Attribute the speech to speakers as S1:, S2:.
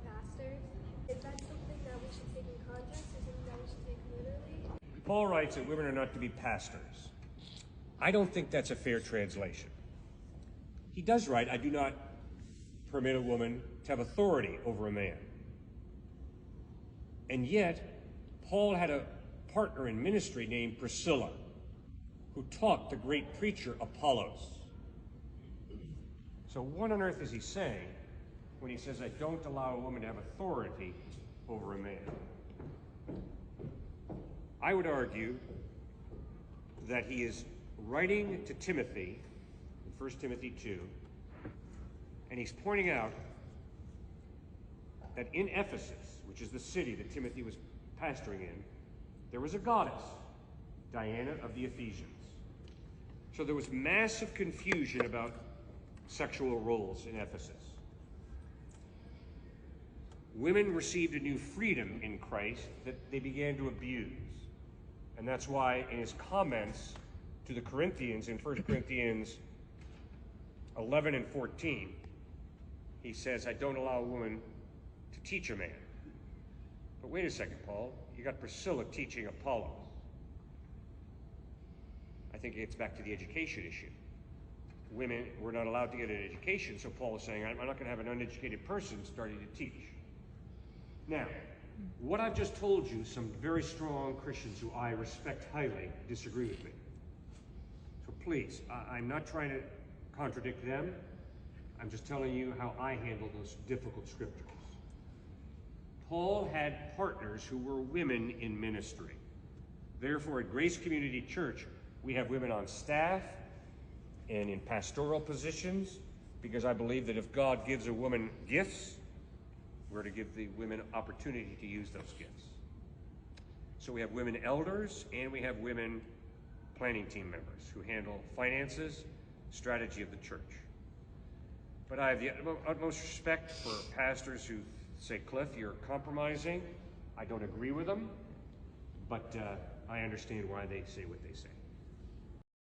S1: be pastors. Is that something that we should take in context or something that we should take literally?
S2: Paul writes that women are not to be pastors. I don't think that's a fair translation. He does write, I do not permit a woman to have authority over a man. And yet, Paul had a partner in ministry named Priscilla, who taught the great preacher Apollos. So what on earth is he saying when he says, I don't allow a woman to have authority over a man? I would argue that he is writing to Timothy in 1 Timothy 2, and he's pointing out that in Ephesus, which is the city that Timothy was pastoring in, there was a goddess, Diana of the Ephesians. So there was massive confusion about sexual roles in Ephesus. Women received a new freedom in Christ that they began to abuse. And that's why in his comments to the Corinthians in 1 Corinthians 11 and 14, he says, I don't allow a woman to teach a man. But wait a second, Paul. You got Priscilla teaching Apollos. I think it gets back to the education issue. Women were not allowed to get an education, so Paul is saying, I'm not going to have an uneducated person starting to teach. Now, what I've just told you, some very strong Christians who I respect highly disagree with me. So please, I'm not trying to contradict them. I'm just telling you how I handle those difficult scriptures. Paul had partners who were women in ministry. Therefore, at Grace Community Church, we have women on staff and in pastoral positions, because I believe that if God gives a woman gifts, we're to give the women opportunity to use those gifts. So we have women elders and we have women planning team members who handle finances, strategy of the church. But I have the utmost respect for pastors who say, Cliff, you're compromising. I don't agree with them, but I understand why they say what they say.